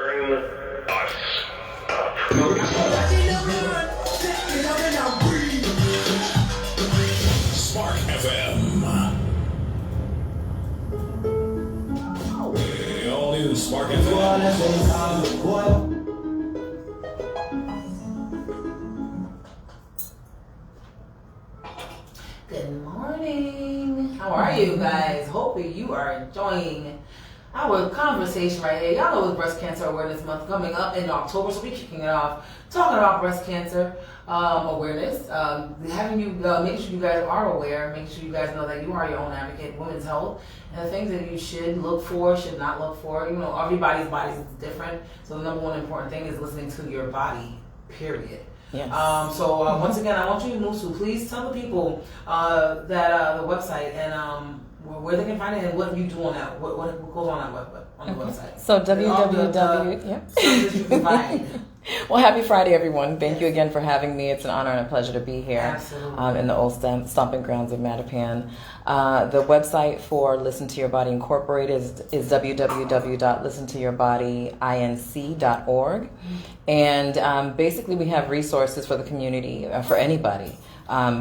Spark FM. The all new Spark FM. Good morning. How are you guys? Hoping you are enjoying our conversation right here. Y'all know it's Breast Cancer Awareness Month coming up in October, so we're kicking it off talking about breast cancer awareness. Having you make sure you guys are aware. Make sure you guys know that you are your own advocate, women's health, and the things that you should look for, should not look for. You know, everybody's body is different, so the number one important thing is listening to your body. Period. Yes. Once again, I want you, Nusu, please tell the people that the website and where they can find it and what you do on that. What goes on the website. So www. Yep. Services you provide. Well, happy Friday, everyone. Thank you again for having me. It's an honor and a pleasure to be here. Absolutely. In the old stomping grounds of Mattapan. The website for Listen to Your Body Incorporated is www.listentoyourbodyin.org. And basically we have resources for the community, for anybody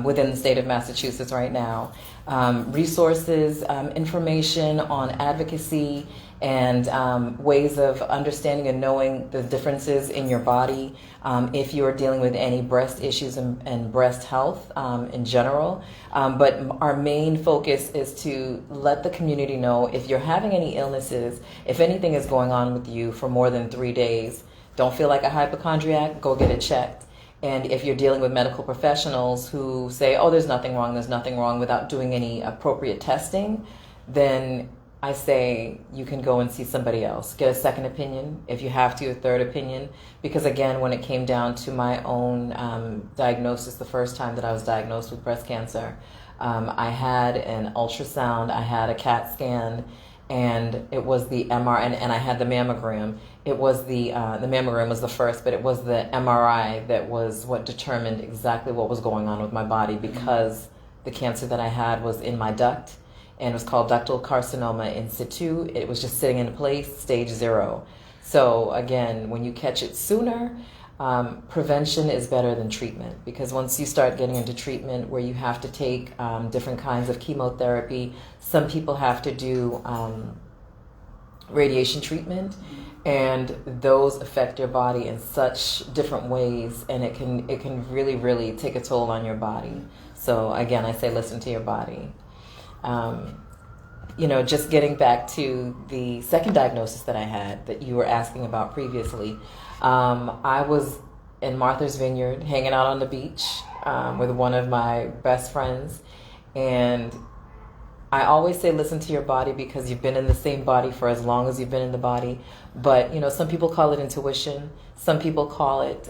within the state of Massachusetts right now. Resources, information on advocacy, and ways of understanding and knowing the differences in your body. If you are dealing with any breast issues and breast health in general. But our main focus is to let the community know if you're having any illnesses, if anything is going on with you for more than 3 days, don't feel like a hypochondriac, go get it checked. And if you're dealing with medical professionals who say, oh, there's nothing wrong without doing any appropriate testing, then I say you can go and see somebody else. Get a second opinion, if you have to, a third opinion. Because again, when it came down to my own diagnosis, the first time that I was diagnosed with breast cancer, I had an ultrasound, I had a CAT scan, and it was the MR, and I had the mammogram. It was the mammogram was the first, but it was the MRI that was what determined exactly what was going on with my body, because the cancer that I had was in my duct, and it was called ductal carcinoma in situ. It was just sitting in place, stage 0. So again, when you catch it sooner, prevention is better than treatment, because once you start getting into treatment where you have to take different kinds of chemotherapy, some people have to do radiation treatment, and those affect your body in such different ways, and it can really, really take a toll on your body. So again, I say listen to your body. Just getting back to the second diagnosis that I had that you were asking about previously, I was in Martha's Vineyard hanging out on the beach with one of my best friends, and I always say listen to your body because you've been in the same body for as long as you've been in the body. But, some people call it intuition. Some people call it,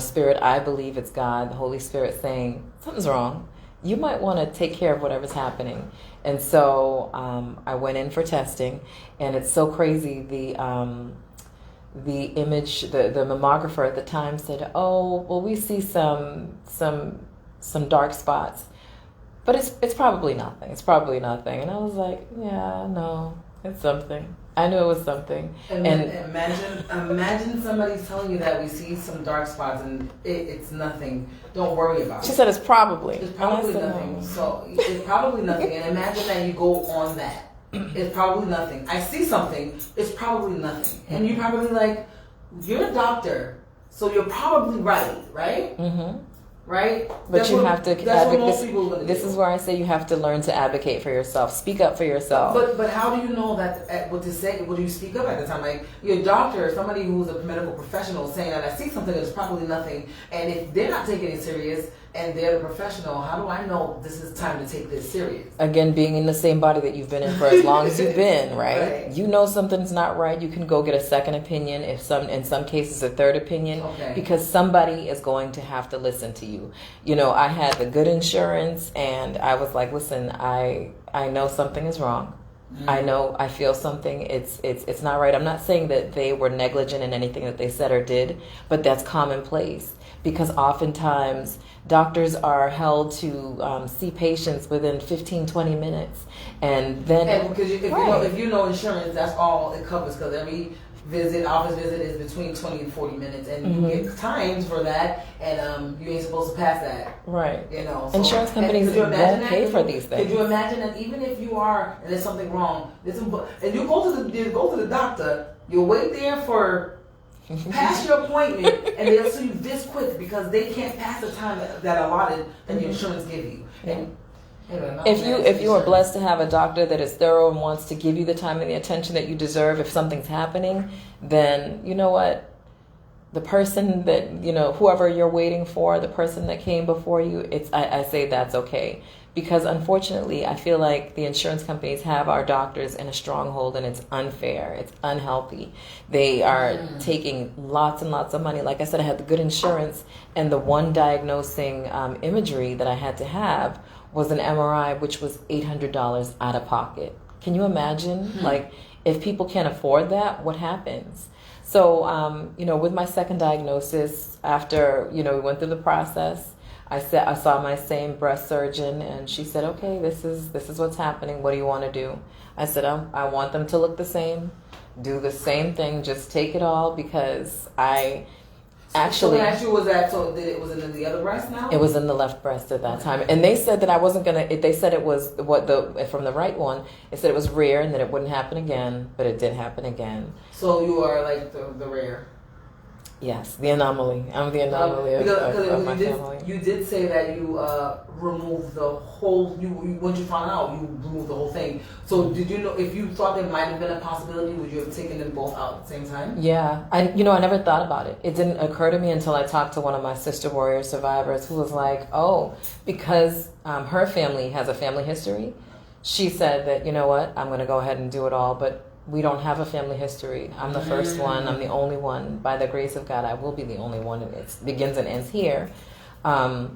spirit. I believe it's God, the Holy Spirit saying, something's wrong. You might want to take care of whatever's happening. And so I went in for testing, and it's so crazy. The image, the mammographer at the time said, oh, well, we see some dark spots. But it's probably nothing. It's probably nothing. And I was like, yeah, no, it's something. I knew it was something. And imagine somebody telling you that we see some dark spots and it's nothing. Don't worry about it. She said it's probably. It's probably nothing. No. So it's probably nothing. And imagine that you go on that. It's probably nothing. I see something. It's probably nothing. And you're probably like, you're a doctor, so you're probably right? Mm-hmm. Right? But you have to advocate. This is where I say you have to learn to advocate for yourself. Speak up for yourself. But how do you know that what to say? What do you speak up at the time? Like your doctor, somebody who's a medical professional, saying that I see something that's probably nothing, and if they're not taking it serious and they're the professional, how do I know this is time to take this serious? Again, being in the same body that you've been in for as long as you've been, right? You know something's not right. You can go get a second opinion. In some cases, a third opinion, because somebody is going to have to listen to you. I had the good insurance, and I was like, listen, I know something is wrong. Mm-hmm. I feel something. It's not right. I'm not saying that they were negligent in anything that they said or did, but that's commonplace, because oftentimes doctors are held to see patients within 15-20 minutes, and then because if you know insurance, that's all it covers, because every office visit is between 20 and 40 minutes, and you get times for that, and you ain't supposed to pass that. Right. You know, so, insurance companies won't pay for these things. Could you imagine that even if you are and there's something wrong, and you go to the doctor, you'll wait there for past your appointment, and they'll see you this quick because they can't pass the time that allotted that your insurance give you. And, if you are blessed to have a doctor that is thorough and wants to give you the time and the attention that you deserve, if something's happening, then you know what, the person that, you know, whoever you're waiting for, the person that came before you, I say that's okay. Because unfortunately, I feel like the insurance companies have our doctors in a stronghold, and it's unfair. It's unhealthy. They are taking lots and lots of money. Like I said, I had the good insurance, and the one diagnosing imagery that I had to have was an MRI, which was $800 out of pocket. Can you imagine? Like, if people can't afford that, what happens? So, you know, with my second diagnosis, after, you know, we went through the process, I saw my same breast surgeon, and she said, okay, this is what's happening. What do you want to do? I said, I want them to look the same, do the same thing, just take it all, because I actually... So when I asked you, was it in the other breast now? It was in the left breast at that time. And they said that I wasn't going to... They said it was from the right one, it said it was rare and that it wouldn't happen again, but it did happen again. So you are like the rare. Yes, the anomaly. I'm the anomaly of my family. You did say that you removed the whole. Once you found out, you removed the whole thing. So did you know if you thought there might have been a possibility, would you have taken them both out at the same time? Yeah, I never thought about it. It didn't occur to me until I talked to one of my sister warrior survivors who was like, "Oh, because her family has a family history." She said that, you know what, I'm going to go ahead and do it all, but we don't have a family history. I'm the first one. I'm the only one. By the grace of God, I will be the only one. It begins and ends here. But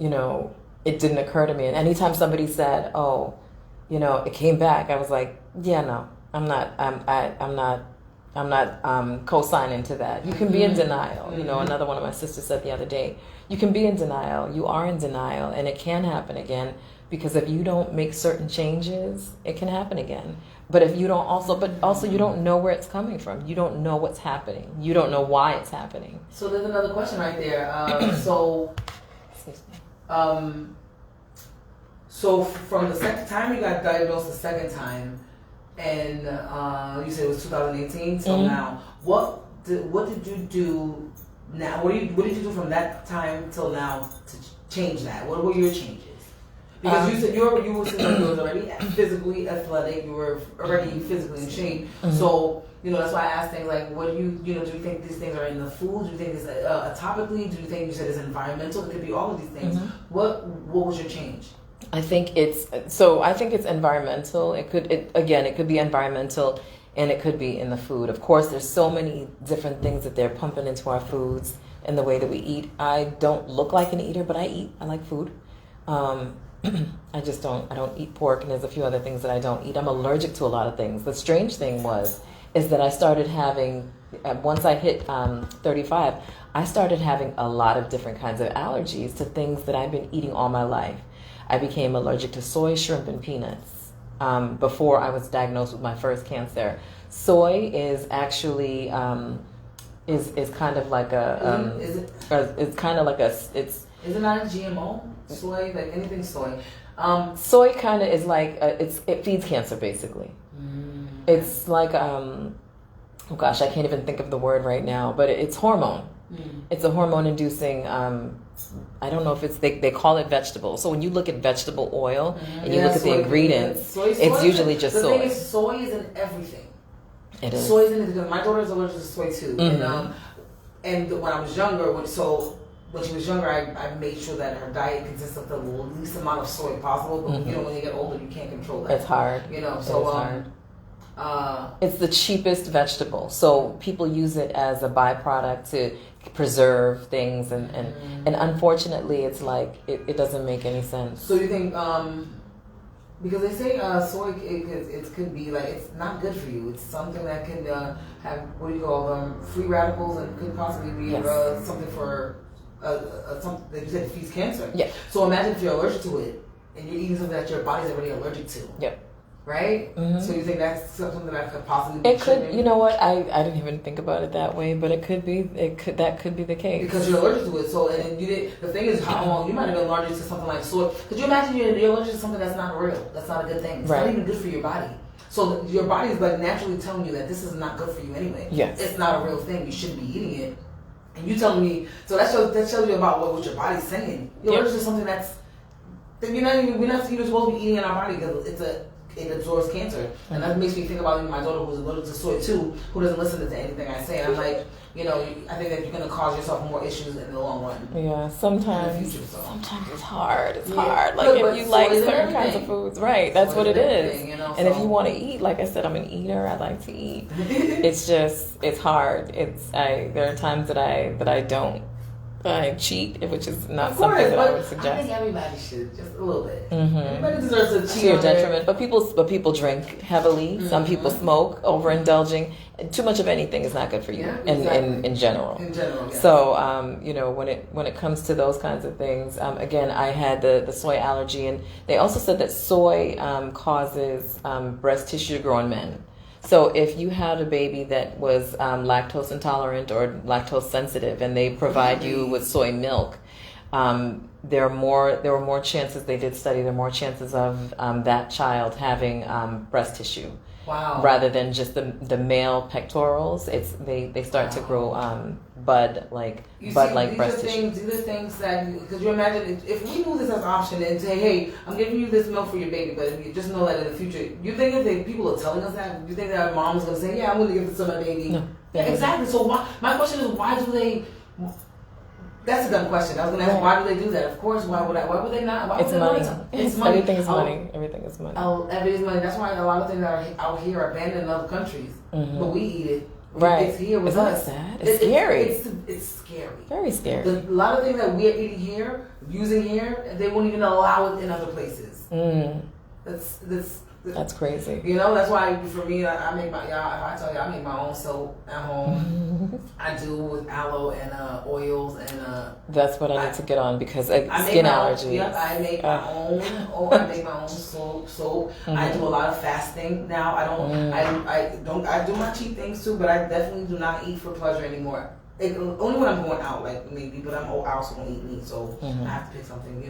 you know, it didn't occur to me. And anytime somebody said, "Oh, you know, it came back," I was like, "Yeah, no, I'm not. I'm not co-signing to that. You can be in denial." You know, another one of my sisters said the other day, "You can be in denial. You are in denial, and it can happen again." Because if you don't make certain changes, it can happen again. But if you don't also you don't know where it's coming from. You don't know what's happening. You don't know why it's happening. So there's another question right there. So from the second time you got diagnosed the second time, and you said it was 2018 till now. What did you do now? What did you do from that time till now to change that? What were your changes? Because you said you was already physically athletic, you were already physically in shape. So, you know, that's why I asked things like, what do you know, do you think these things are in the food? Do you think it's topically? Do you think you said it's environmental? It could be all of these things. What was your change? I think it's environmental. It could be environmental, and it could be in the food. Of course, there's so many different things that they're pumping into our foods and the way that we eat. I don't look like an eater, but I eat. I like food. I don't eat pork, and there's a few other things that I don't eat. I'm allergic to a lot of things. The strange thing is that I started having, once I hit 35, I started having a lot of different kinds of allergies to things that I've been eating all my life. I became allergic to soy, shrimp, and peanuts before I was diagnosed with my first cancer. Soy is actually is kind of like a it's kind of like it's. Is it not a GMO? Soy, like anything soy. Soy kind of is like it feeds cancer basically. It's like oh gosh, I can't even think of the word right now, but it's hormone. It's a hormone inducing. I don't know if it's they call it vegetable. So when you look at vegetable oil and you look at the ingredients, it's usually just soy. The thing is, soy is in everything. It is. Soy is in it. My daughter's allergic to soy too, and when I was younger, when she was younger, I made sure that her diet consists of the least amount of soy possible. But you know, when you get older, you can't control that. It's hard. You know, so it's the cheapest vegetable, so people use it as a byproduct to preserve things, and unfortunately, it's like it doesn't make any sense. So you think because they say soy it could be like it's not good for you. It's something that can have what do you call them, free radicals, and could possibly be something for. Something that you said feeds cancer. Yeah. So imagine if you're allergic to it and you're eating something that your body's already allergic to. Yep. right? Mhm. So you think that's something that could possibly be It could, triggering? you know what? I didn't even think about it that way, but it could be. That could be the case. Because you're allergic to it. So, and then you did. The thing is, how long you might have been allergic to something like soy. Could you imagine you're allergic to something that's not real? That's not a good thing. It's Right. not even good for your body. So your body is like naturally telling you that this is not good for you anyway. Yes. It's not a real thing. You shouldn't be eating it. And you telling me, so that tells you about what your body's saying. You're allergic to something that's, we're not even supposed to be eating in our body because it absorbs cancer. And that makes me think about my daughter who's allergic to soy too, who doesn't listen to anything I say. And I'm like, I think that you're going to cause yourself more issues in the long run. Yeah, sometimes In the future, so. sometimes it's hard. It's Yeah. hard. Like Look, but if you soy like is in certain kinds of everything. foods, right? That's Soy what is it in is. everything, And if so. you want to eat, like I said, I'm an eater. I like to eat. It's hard. There are times that I don't. I cheat, which is not Of course, something that I but would I suggest. think everybody should, just a little bit. Mhm. Everybody deserves to cheat. To your on their- detriment, but people drink heavily. Some people smoke, overindulging. Too much of anything is not good for you Yeah, in general. In general, yeah. So, when it comes to those kinds of things, again, I had the soy allergy, and they also said that soy causes breast tissue to grow in men. So if you had a baby that was lactose intolerant or lactose sensitive, and they provide you with soy milk, there were more chances. They did study. There are more chances of that child having breast tissue. Wow. Rather than just the male pectorals, they start to grow bud like breast tissue. These are things that, because you imagine if we knew this as an option and say, hey, I'm giving you this milk for your baby, but if you just know that in the future, you think if people are telling us that, you think that our mom's going to say, yeah, I'm going to give this to my baby? No. Yeah, exactly. So my question is, why do they? That's a dumb question. I was going to ask, why do they do that? Of course, why would they not? Why It's would they money. not? It's money. Everything is money. Everything is money. Everything's money. That's why a lot of things that are out here are banned in other countries, but we eat it. Right. It's here with Isn't that us. sad? It's scary. It's scary. Very scary. A lot of things that we're eating here, using here, they won't even allow it in other places. That's crazy. That's why for me, I make my I tell you, I make my own soap at home. I do with aloe and oils and. That's what I need to get on because I skin make allergies. Yep, I make my own. I make my own soap. I do a lot of fasting now. I do my cheat things too, but I definitely do not eat for pleasure anymore. Only when I'm going out, like maybe, but I also don't eat meat, so I have to pick something.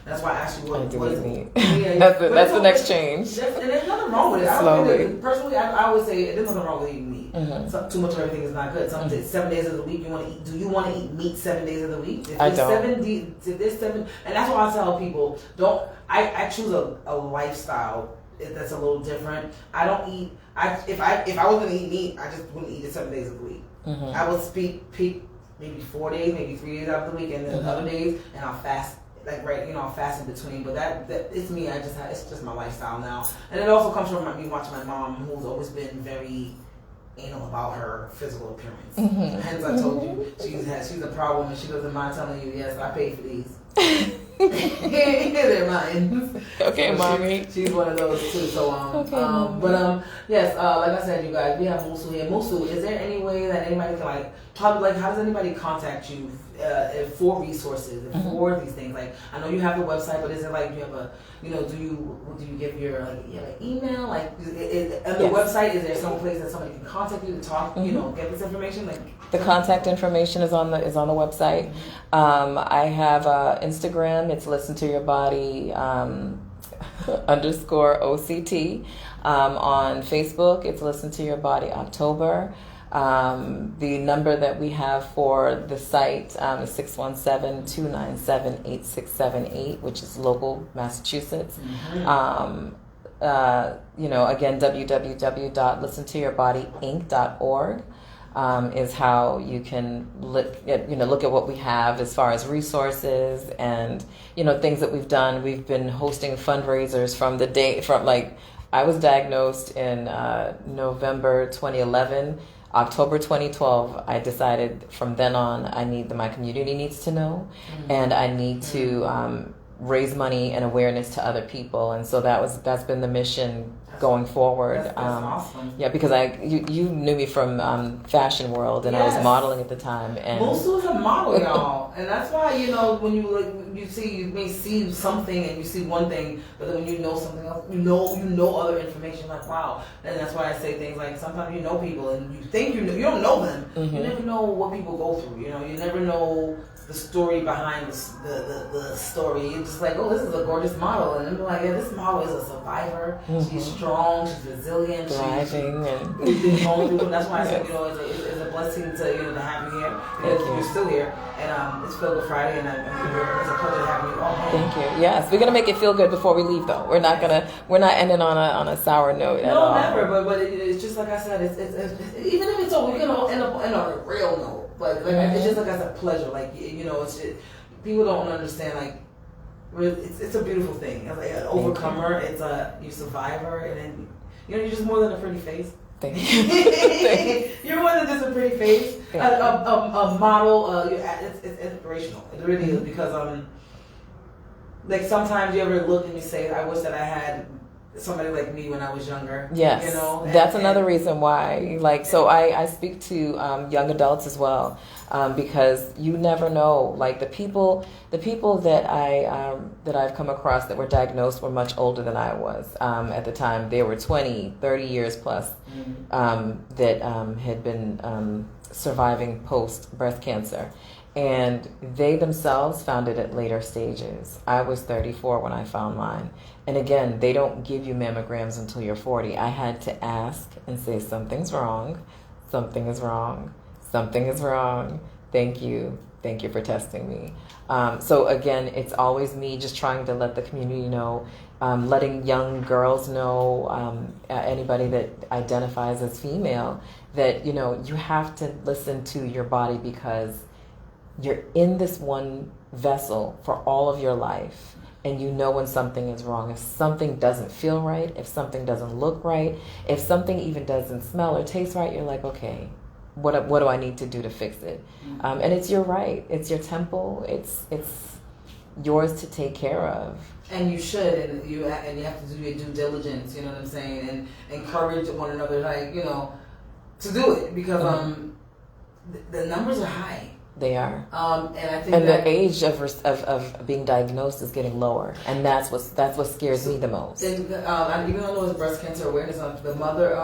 That's why I asked you what I do eat meat. Yeah, that's the next change. And there's nothing wrong with it. Personally, I always say there's nothing wrong with eating meat. So, too much of everything is not good. Some 7 days of the week you want to eat. Do you want to eat meat 7 days of the week? If I there's don't. If there's 7, and that's why I tell people don't. I choose a lifestyle that's a little different. I don't eat. If I was going to eat meat, I just wouldn't eat it 7 days of the week. I will pick maybe 4 days, maybe 3 days out of the week, and then other days, and I'll fast. I'll fast in between. But that it's me. It's just my lifestyle now, and it also comes from me watching my mom, who's always been very anal about her physical appearance. Hence, I told you she's a problem, and she doesn't mind telling you, yes, I paid for these. They're mine. Okay, so mommy. She's one of those too. So yes, like I said, you guys, we have Musu here. Musu, is there any way that anybody can how does anybody contact you for resources and for these things? Like, I know you have the website, but is it do you have a do you give your email? On the website, is there some place that somebody can contact you to talk? Get this information. The contact information is on the website. I have Instagram. It's Listen to Your Body _OCT. On Facebook, it's Listen to Your Body October. The number that we have for the site is 617-297-8678, which is local Massachusetts. Again, www.listentoyourbodyinc.org. Is how you can look at what we have as far as resources and things that we've done. We've been hosting fundraisers from I was diagnosed in November 2011. October 2012, I decided from then on my community needs to know, and I need to raise money and awareness to other people, and so that's been the mission going forward. That's awesome. Yeah, because you knew me from Fashion World, and I was modeling at the time. And Musu was a model, y'all, and that's why when you may see something and you see one thing, but then when you know something else, you know other information. Like wow, and that's why I say things like sometimes you know people and you think you don't know them. Mm-hmm. You never know what people go through. You never know the story behind the story. You're just like, oh, this is a gorgeous model, and I'm like, yeah, this model is a survivor. Mm-hmm. She's strong, she's resilient, thriving, she's been going through. And that's why I said, it's a blessing to have you here because you're still here, and it's Feel Good Friday, and it's a pleasure having you. Oh, thank you. Yes, we're gonna make it feel good before we leave, though. We're not ending on a sour note at all. No, never. But it's just like I said. It's even if it's over, we're gonna end up on a real note. But it's just like as a pleasure. Like it's just, people don't understand. Like it's a beautiful thing. It's like an overcomer. It's you survivor, and then you're just more than a pretty face. Thank you. You're more than just a pretty face. A model. It's inspirational. It really is because like sometimes you ever look and you say, I wish that I had somebody like me when I was younger. Yes, that's another reason why. Like, so I speak to young adults as well, because you never know. Like the people that I've come across that were diagnosed were much older than I was at the time. They were 20, 30 years plus that had been surviving post breast cancer. And they themselves found it at later stages. I was 34 when I found mine. And again, they don't give you mammograms until you're 40. I had to ask and say, something's wrong. Something is wrong. Something is wrong. Thank you. Thank you for testing me. So again, it's always me just trying to let the community know, letting young girls know, anybody that identifies as female, that, you have to listen to your body because you're in this one vessel for all of your life, and when something is wrong. If something doesn't feel right, if something doesn't look right, if something even doesn't smell or taste right, you're like, okay, what do I need to do to fix it? And it's your right. It's your temple. It's yours to take care of. And you should, and you have to do your due diligence. You know what I'm saying, and encourage one another, like to do it because the numbers are high. They are, and I think the age of being diagnosed is getting lower, and that's what scares me the most. And, even though it's Breast Cancer Awareness Month, the mother,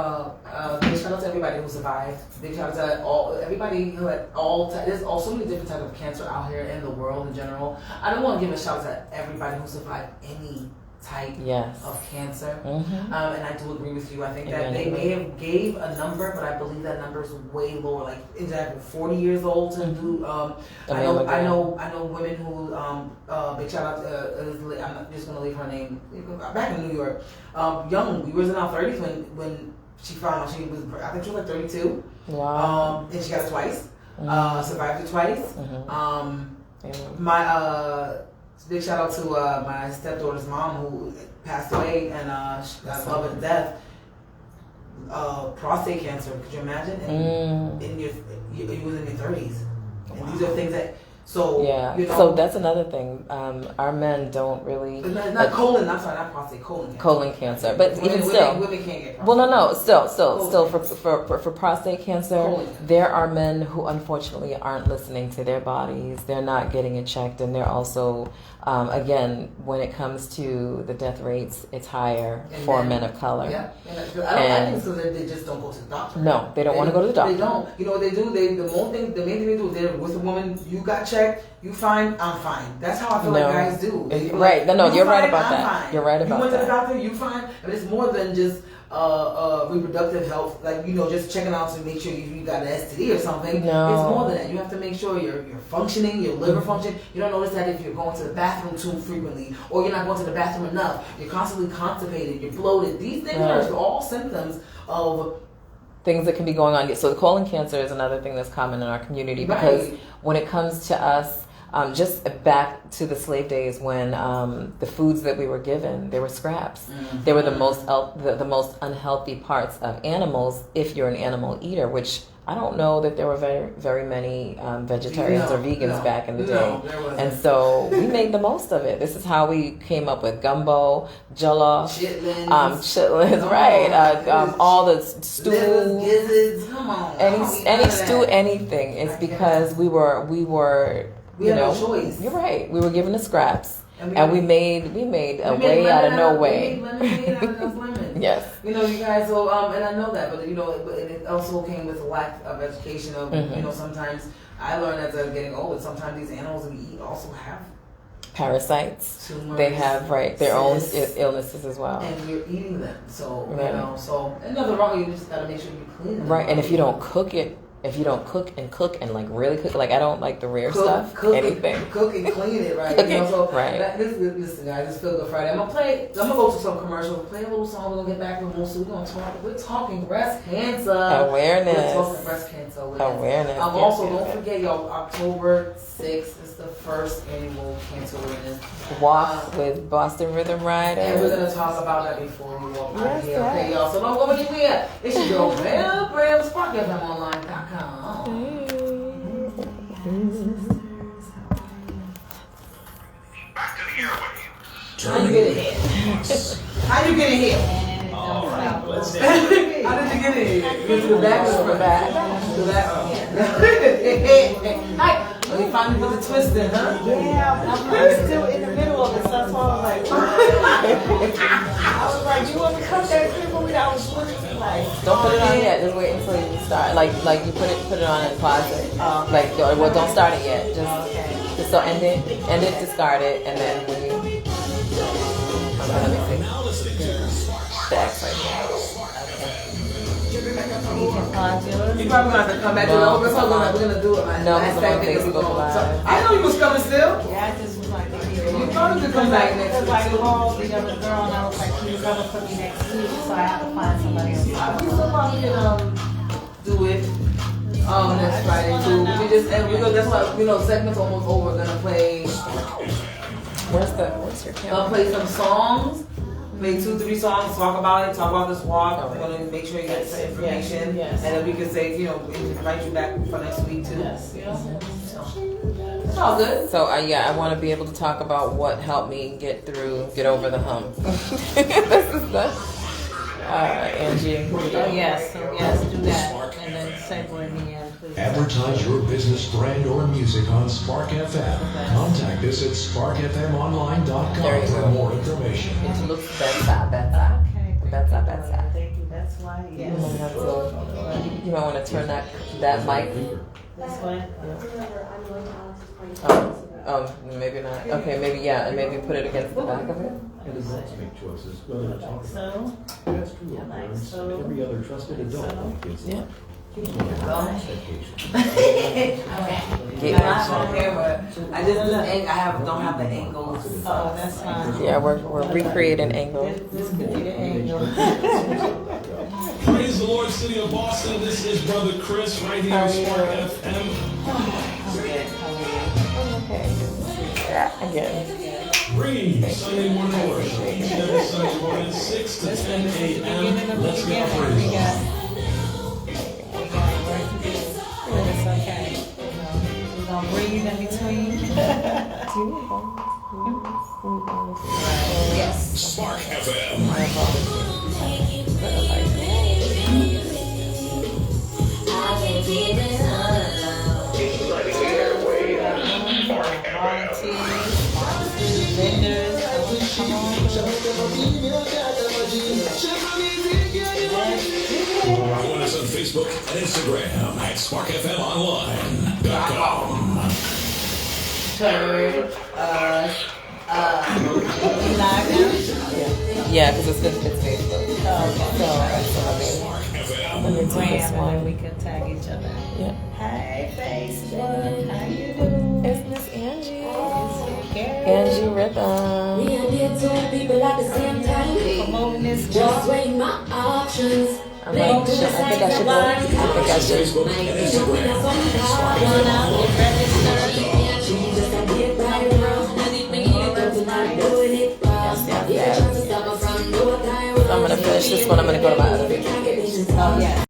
big shout out to everybody who survived. Big shout out to everybody who had there's so many different types of cancer out here in the world in general. I don't want to give a shout out to everybody who survived any type of cancer. And I do agree with you. I think that they may have gave a number, but I believe that number is way lower. Like exactly 40 years old to do. I know women who big shout out to I'm just gonna leave her name. Back in New York, young. We was in our 30s when she found out she was. I think she was like 32. Wow. And she got it twice. Survived it twice. Big shout out to my stepdaughter's mom who passed away and I love her to death. Prostate cancer, could you imagine? And you was in your 30s. And these are things that so that's another thing. Our men don't really not colon. I'm sorry, not prostate. Colon. Colon cancer, but even still, women can't get prostate. Well, no, still for prostate cancer, there are men who unfortunately aren't listening to their bodies. They're not getting it checked, and they're also, again, when it comes to the death rates, it's higher for men of color. Yeah, I think so. They just don't go to the doctor. No, they don't want to go to the doctor. They don't. You know what they do? The main thing they do is they're with a woman. You got checked. You fine. I'm fine. That's how I feel like guys do. Right. No, you're right about that. Fine. You're right about that. You went to the doctor. You fine. But it's more than just reproductive health. Like just checking out to make sure you got an STD or something. No. It's more than that. You have to make sure you're functioning, your liver function. You don't notice that if you're going to the bathroom too frequently, or you're not going to the bathroom enough. You're constantly constipated. You're bloated. These things are all symptoms of things that can be going on. So the colon cancer is another thing that's common in our community because when it comes to us, just back to the slave days when the foods that we were given, they were scraps. They were the most unhealthy parts of animals if you're an animal eater, which I don't know that there were very many vegetarians or vegans back in the day. And so we made the most of it. This is how we came up with gumbo, jollof, chitlins, right? All the stew, gizzards, come on. any stew, anything. It's because we were we had no choice. You're right. We were given the scraps. And we made a way out of no way. We made lemonade out of those lemons. Yes. You guys. So, and I know that, but it also came with a lack of education. Of sometimes I learned as I'm getting older. Sometimes these animals we eat also have parasites. tumors. They have their own illnesses as well. And we're eating them. So Right. so and nothing wrong. You just gotta make sure you clean them. Right. And if you don't cook and like really cook, like I don't like the rare stuff. Anything. Cook and clean it, right? Right. Listen, guys, it's Feel Good Friday. I'm gonna go to some commercial. Play a little song. We're gonna get back to the we're talking breast cancer Awareness. We're talking breast cancer Awareness. Also, don't forget, y'all. October 6th is the first annual cancer awareness walk with Boston Rhythm Riders. and we're gonna talk about that before we walk out Yes, here. Okay, y'all. So don't go anywhere. It's your girl, Mel Graham, SparkFMOnline.com. Back to the airwaves. How you get in here? How you get in here? All right, let's see. How did you get in here? You went to the back or the back? To the back. Hi. Oh, you finally put the twist in, huh? Yeah, I'm still in the middle of it, so that's why I was like, I was like, you want to cut that quick movie? I was looking like, Don't put it on yet. Just wait until you start. Like you put it on and pause it. Don't start it yet. Just so end it, discard it, and then when you. Let me see. Now listening to The X right here. You probably gonna have to come back to it. We're gonna do it. No, because I'm on Facebook Live. I know you was coming still. yeah, I just was like, You probably could come back next because I week too. called the other girl and I was like, can you cover for me next week? So I have to find somebody else. We still probably can do it next Friday too. We just that's why segments almost over. We're gonna play Where's your camera? play some songs. Play 2-3 songs, talk about this walk. We're gonna make sure you get some information, Yes. and then we can say, invite you back for next week too. Yes. So, it's all good. So I want to be able to talk about what helped me get over the hump. This is the Angie. Oh, yes, do that. And then segue me in, please. Advertise your business brand or music on Spark FM. Contact us at sparkfmonline.com There you for go. more information. It looks better. Okay. Better. Thank you. That's why, You yes. might have to. You might want to turn that mic. This way. Oh, maybe not. Okay, maybe and maybe put it against the back of it. Adults make choices, whether to talk So, about that's true. I like Parents, so. every other trusted adult gives Yeah. expectations. Get Not on camera. I just don't have the angles. oh, that's fine. Yeah, we're recreating angles. This could be the angle. Praise the Lord, City of Boston. This is Brother Chris right here on Spark FM. Okay. Yeah, again. Bringing you Sunday morning worship each and every Sunday morning, 6 to 10 a.m. Let's get praise on. It's okay. We're gonna breathe in between. Yes. Spark FM. Igniting the airwaves. Spark FM. Vendors, come on. Join us on Facebook and Instagram at sparkfmonline.com. Turn We live now? Yeah, because it's Facebook. Spark FM. Let me do this Graham, and then one. we can tag each other. Yeah. Hey, Facebook, how you doing? It's Miss Angie. Gary, Angie Rhythm. Me and the two people at the same time. promoting this Just weighing my options. I'm like, I think I should go. Facebook and Instagram. one out, get registered. finish this one, I'm going to go to my other video. Combinations. Oh, yeah.